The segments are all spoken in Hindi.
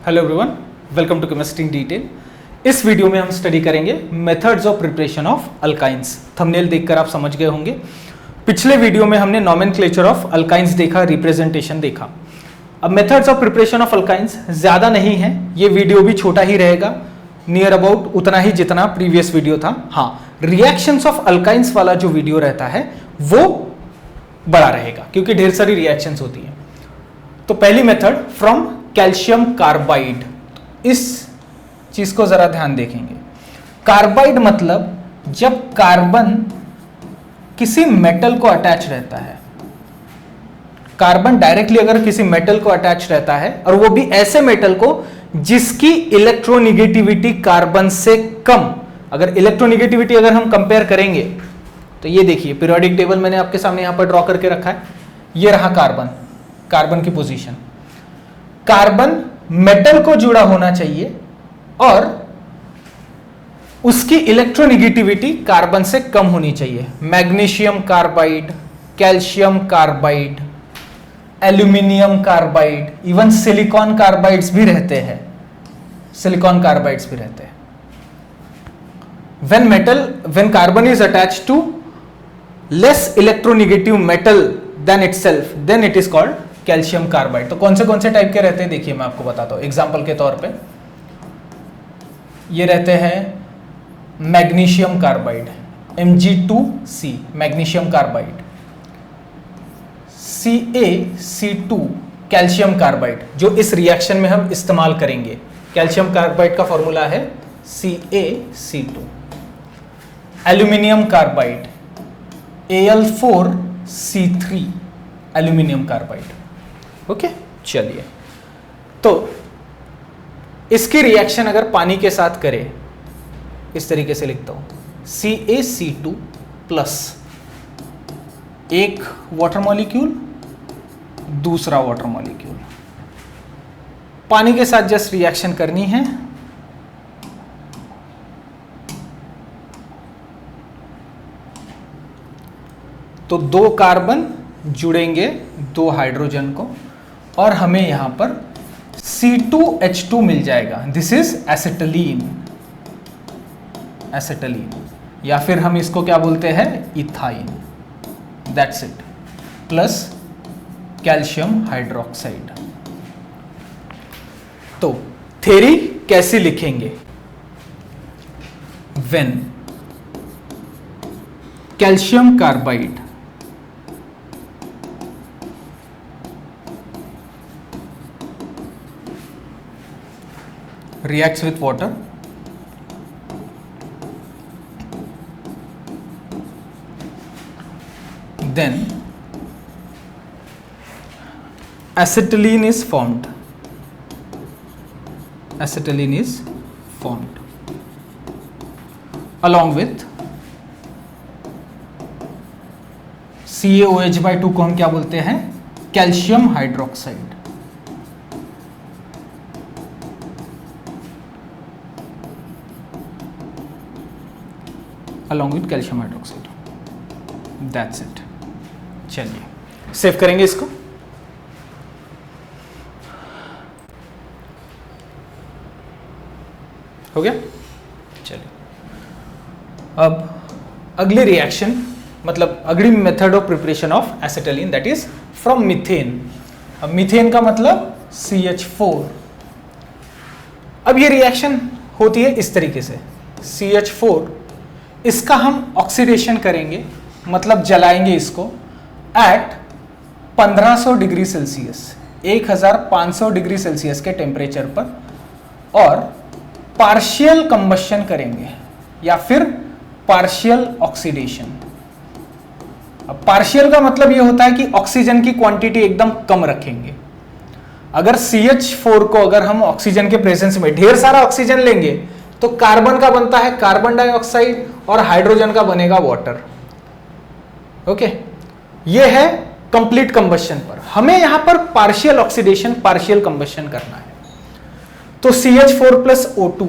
Hello everyone, welcome to chemistry in detail. इस वीडियो में हम स्टडी करेंगे methods of preparation of alkynes. Thumbnail देखकर आप समझ गए होंगे। पिछले वीडियो में हमने नॉमेनक्लेचर ऑफ अल्काइंस देखा, रिप्रेजेंटेशन देखा। अब methods of preparation of alkynes ज़्यादा नहीं है, ये वीडियो भी छोटा ही रहेगा, नियर अबाउट उतना ही जितना प्रीवियस वीडियो था। हाँ, रिएक्शंस ऑफ अल्काइंस वाला जो वीडियो रहता है वो बड़ा रहेगा क्योंकि ढेर सारी रिएक्शंस होती हैं। तो पहली मेथड फ्रॉम कैल्शियम कार्बाइड, इस चीज को जरा ध्यान देखेंगे। कार्बाइड मतलब जब कार्बन किसी मेटल को अटैच रहता है, कार्बन डायरेक्टली अगर किसी मेटल को अटैच रहता है और वो भी ऐसे मेटल को जिसकी इलेक्ट्रोनिगेटिविटी कार्बन से कम, अगर इलेक्ट्रोनिगेटिविटी अगर हम कंपेयर करेंगे तो ये देखिए पीरियोडिक टेबल मैंने आपके सामने यहां पर ड्रॉ करके रखा है। ये रहा कार्बन, कार्बन की पोजीशन। कार्बन मेटल को जुड़ा होना चाहिए और उसकी इलेक्ट्रोनिगेटिविटी कार्बन से कम होनी चाहिए। Magnesium carbide, calcium carbide, aluminium carbide, even silicon carbides भी रहते हैं, सिलिकॉन कार्बाइड्स भी रहते हैं। when carbon is attached to less electronegative metal than itself, then it is called calcium carbide. तो कौन से टाइप के रहते हैं देखिए मैं आपको बताता हूं। एग्जांपल के तौर पे ये रहते हैं magnesium carbide, Mg2C, magnesium carbide, CaC2 calcium carbide, जो इस रिएक्शन में हम इस्तेमाल करेंगे। कैल्शियम कार्बाइड का फॉर्मूला है CaC2। Aluminium carbide Al4C3 aluminium carbide. Okay, चलिए, तो इसकी रिएक्शन अगर पानी के साथ करें, इस तरीके से लिखता हूं, CaC2 प्लस एक वाटर मॉलिक्यूल, दूसरा वाटर मॉलिक्यूल, पानी के साथ जस्ट रिएक्शन करनी है। तो दो कार्बन जुड़ेंगे दो हाइड्रोजन को और हमें यहां पर C2H2 मिल जाएगा। दिस इज एसिटिलीन, एसिटिलीन, या फिर हम इसको क्या बोलते हैं, ethyne. That's it, plus calcium hydroxide. तो थ्योरी कैसे लिखेंगे? When calcium carbide reacts with water, then acetylene is formed. Acetylene is formed along with CaOH/2 को हम क्या बोलते हैं, calcium hydroxide. along with calcium hydroxide. That's it. चलिए सेव करेंगे इसको। हो गया। चलिए अब अगली रिएक्शन, मतलब अगली method of preparation of acetylene, that is from methane. अब मीथेन का मतलब CH4। अब ये रिएक्शन होती है इस तरीके से, CH4, इसका हम ऑक्सीडेशन करेंगे, मतलब जलाएंगे इसको at 1500 degree Celsius, 1500 degree Celsius के टेम्परेचर पर, और पार्शियल कंबशन करेंगे या फिर पार्शियल ऑक्सीडेशन। अब पार्शियल का मतलब यह होता है कि ऑक्सीजन की क्वांटिटी एकदम कम रखेंगे। अगर CH4 को अगर हम ऑक्सीजन के प्रेजेंस में ढेर सारा ऑक्सीजन लेंगे तो कार्बन का बनता है कार्बन डाइऑक्साइड और हाइड्रोजन का बनेगा वाटर। ओके, ये है कंप्लीट कंबशन पर। हमें यहां पर पार्शियल ऑक्सीडेशन, पार्शियल कंबशन करना है। तो CH4 प्लस O2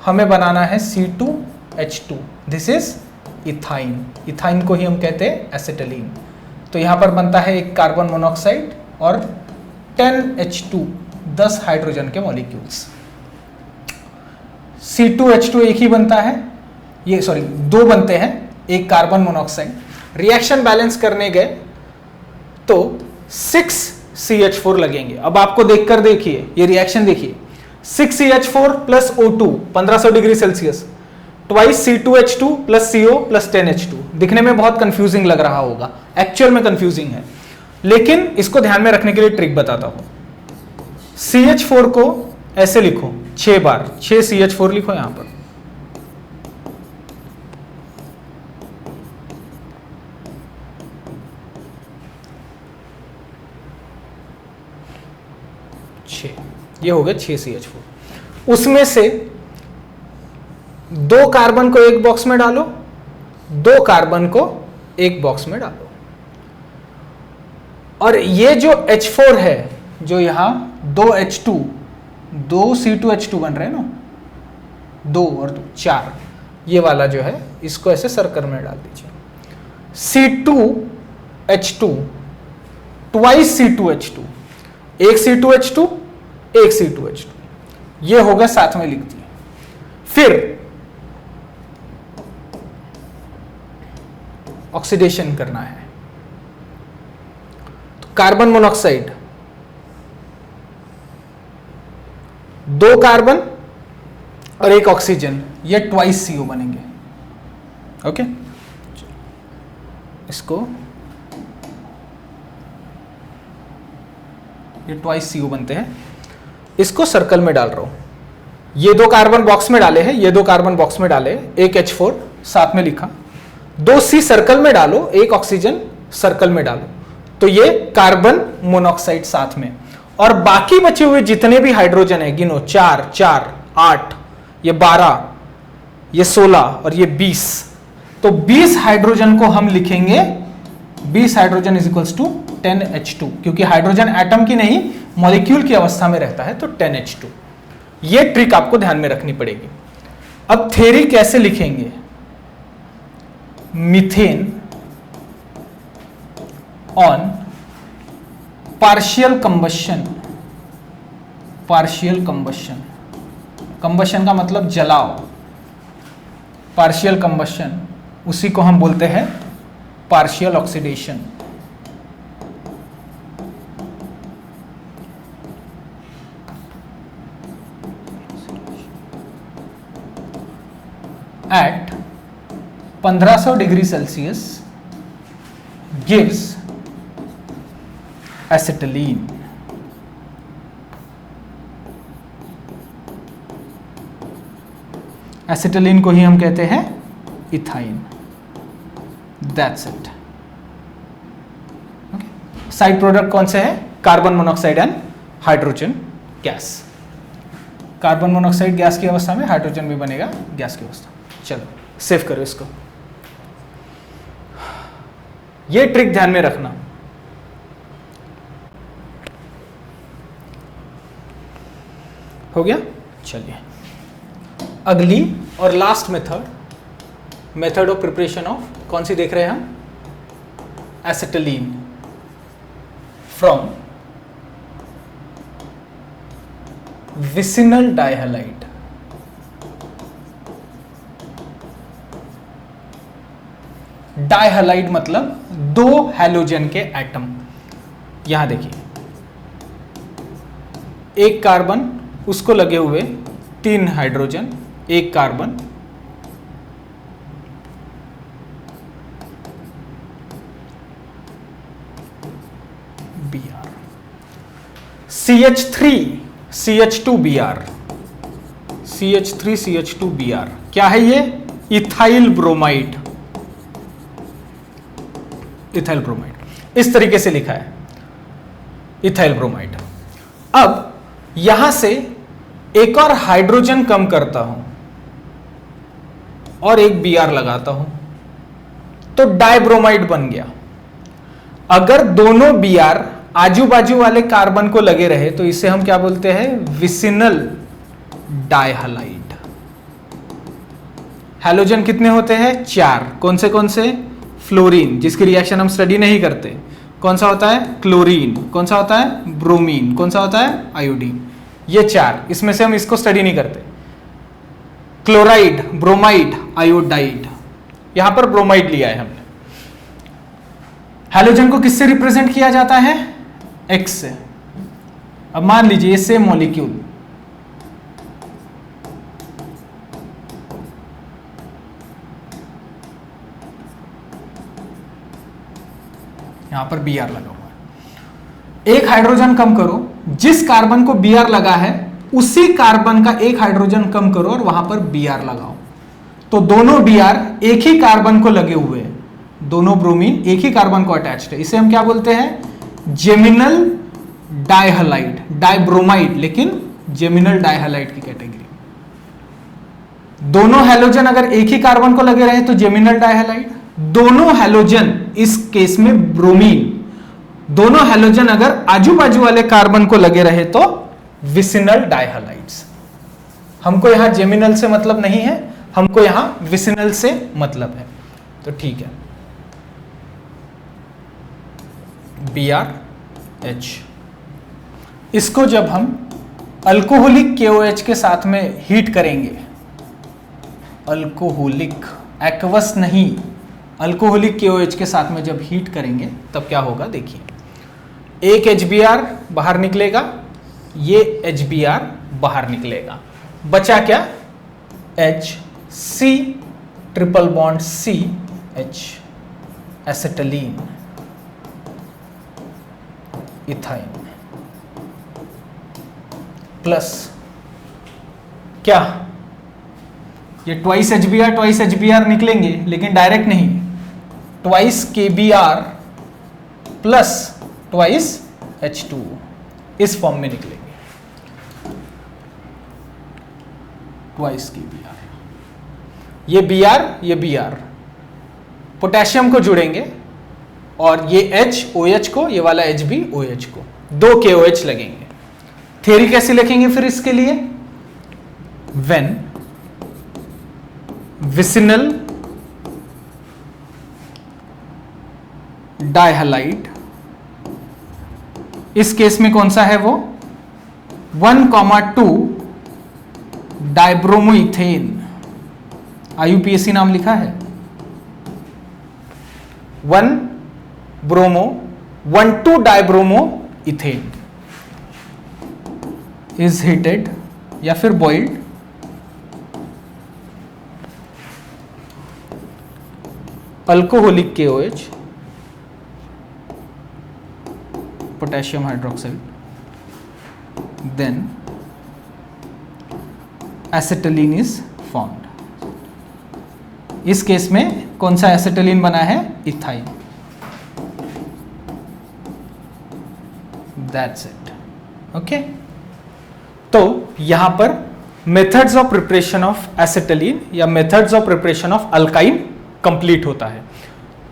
हमें बनाना है C2H2। This is ethyne. Ethyne को ही हम कहते हैं एसिटिलीन। तो यहां पर बनता है एक कार्बन मोनोऑक्साइड और 10H2 10 हाइड्रोजन के मॉलिक्यूल्स। C2H2 एक ही बनता है, ये सॉरी 2 बनते हैं, एक कार्बन मोनोऑक्साइड। रिएक्शन बैलेंस करने गए तो 6CH4 लगेंगे। अब आपको देखकर देखिए, ये रिएक्शन देखिए, 6CH4 plus O2 1500 degree Celsius, twice C2H2 plus CO plus 10H2। दिखने में बहुत कंफ्यूजिंग लग रहा होगा, एक्चुअल में कंफ्यूजिंग है, लेकिन इसको ध्यान में रखने के लिए ट्रिक बताता हूं। CH4 को ऐसे लिखो 6 बार, 6 CH4 लिखो यहां पर। ये हो गया 6 CH4। उसमें से 2 कार्बन को एक बॉक्स में डालो, 2 कार्बन को एक बॉक्स में डालो, और ये जो H4 है, जो यहां 2H2, 2 C2H2 बन रहे हैं ना, 2 और 2 4, ये वाला जो है इसको ऐसे सर्कल में डाल दीजिए। C2H2 ट्वाइस C2H2, एक C2H2 एक C2H2, ये होगा, साथ में लिख दिए। फिर ऑक्सीडेशन करना है, तो कार्बन मोनोऑक्साइड, 2 कार्बन और एक ऑक्सीजन, ये ट्वाइस CO बनेंगे। ओके, इसको ये ट्वाइस CO बनते हैं, इसको सर्कल में डाल रहा हूं। ये 2 कार्बन बॉक्स में डाले हैं, ये 2 कार्बन बॉक्स में डाले, एक H4 साथ में लिखा, 2 C सर्कल में डालो, एक ऑक्सीजन सर्कल में डालो, तो ये कार्बन मोनोऑक्साइड साथ में। और बाकी बचे हुए जितने भी हाइड्रोजन है गिनो, 4 4 8, ये 12, ये 16 और ये 20, तो 20 हाइड्रोजन को हम लिखेंगे 20 hydrogen is equals to 10H2, क्योंकि हाइड्रोजन एटम की नहीं मॉलिक्यूल की अवस्था में रहता है, तो 10H2। ये ट्रिक आपको ध्यान में रखनी पड़ेगी। अब थ्योरी कैसे लिखेंगे? Methane on partial combustion, partial combustion, combustion का मतलब जलाओ, पार्शियल कंबशन, उसी को हम बोलते हैं partial oxidation. at 1500 degree Celsius gives acetylene। Acetylene को ही हम कहते हैं ethyne. That's it. Side product कौन से हैं? Carbon monoxide and hydrogen gas. Carbon monoxide gas की अवस्था में, हाइड्रोजन भी बनेगा गैस की अवस्था। चलो सेव करो इसको। ये ट्रिक ध्यान में रखना। हो गया? चलिए अगली और last method of preparation of कौन सी देख रहे हैं हम? Acetylene from vicinal dihalide. Dihalide मतलब 2 हैलोजन के एटम। यहां देखिए, एक कार्बन, उसको लगे हुए 3 हाइड्रोजन, एक carbon, Br, CH3 CH2Br, CH3 CH2Br क्या है ये? Ethyl bromide. इथाइल ब्रोमाइड इस तरीके से लिखा है, इथाइल ब्रोमाइड। अब यहां से एक और हाइड्रोजन कम करता हूं और एक Br लगाता हूं, तो डाइब्रोमाइड बन गया। अगर दोनों Br आजू बाजू वाले कार्बन को लगे रहे तो इसे हम क्या बोलते हैं? विसिनल डाइहैलाइड। हैलोजन कितने होते हैं? 4। कौन से? फ्लोरीन, जिसकी रिएक्शन हम स्टडी नहीं करते। कौन सा होता है? क्लोरीन। कौन सा होता है? ब्रोमीन। कौन सा होता है? आयोडीन। ये 4, इसमें से हम इसको स्टडी नहीं करते। Chloride, bromide, iodide. यहां पर ब्रोमाइड लिया है हमने। हैलोजन को किससे रिप्रेजेंट किया जाता है? X से। अब मान लीजिए ये सेम मॉलिक्यूल, यहां पर Br लगा हुआ है। एक हाइड्रोजन कम करो, जिस कार्बन को Br लगा है उसी कार्बन का एक हाइड्रोजन कम करो और वहां पर Br लगाओ, तो दोनों Br एक ही कार्बन को लगे हुए हैं, दोनों ब्रोमीन एक ही कार्बन को अटैच्ड है। इसे हम क्या बोलते हैं? जेमिनल डाइहलाइड, डाइब्रोमाइड, लेकिन जेमिनल डाइहलाइड की कैटेगरी। दोनों हैलोजन अगर एक ही कार्बन को लगे रहे तो जेमिनल डाइहलाइड, दोनों हैलोजन, इस केस में ब्रोमीन, दोनों हैलोजन अगर आजू बाजू वाले कार्बन को लगे रहे तो विसिनल डाइहलाइड्स। हमको यहां जेमिनल से मतलब नहीं है, हमको यहां विसिनल से मतलब है, तो ठीक है। BrH, इसको जब हम अल्कोहलिक KOH के साथ में हीट करेंगे, अल्कोहलिक, एक्वस नहीं, अल्कोहलिक KOH के साथ में जब हीट करेंगे तब क्या होगा देखिए। एक HBr बाहर निकलेगा, ये HBr बाहर निकलेगा, बचा क्या? HC, triple bond CH, acetylene, ethyne, plus क्या? ये ट्वाइस HBr निकलेंगे, लेकिन डायरेक्ट नहीं, twice KBr plus twice H2, इस फॉर्म में निकलेंगे, ट्वाइस KBr। ये Br पोटेशियम को जुड़ेंगे और ये H OH को, ये वाला HB OH को, 2 KOH लगेंगे। थ्योरी कैसे लिखेंगे फिर इसके लिए? व्हेन विसिनल डाइहलाइड, इस केस में कौन सा है वो? 1,2 डाइब्रोमोइथेन, IUPAC नाम लिखा है, 1 bromo 1,2 dibromo ethane is heated या फिर boiled, alcoholic KOH, potassium hydroxide, then acetylene is formed. इस केस में कौन सा एसिटिलीन बना है? इथाइन। That's it. ओके, तो यहां पर methods of preparation of acetylene या methods of preparation of alkyne complete होता है।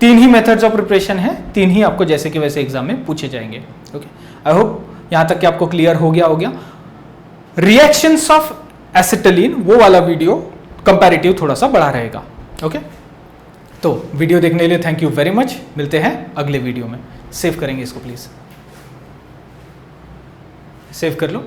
3 ही मेथड्स ऑफ प्रिपरेशन है, 3 ही आपको जैसे कि वैसे एग्जाम में पूछे जाएंगे। ओके, आई होप यहां तक कि आपको क्लियर हो गया। रिएक्शंस ऑफ एसिटिलीन, वो वाला वीडियो कंपैरेटिव थोड़ा सा बड़ा रहेगा। ओके, तो वीडियो देखने के लिए थैंक यू वेरी मच। मिलते हैं अगले वीडियो में। सेव करेंगे इसको, प्लीज सेव कर लो।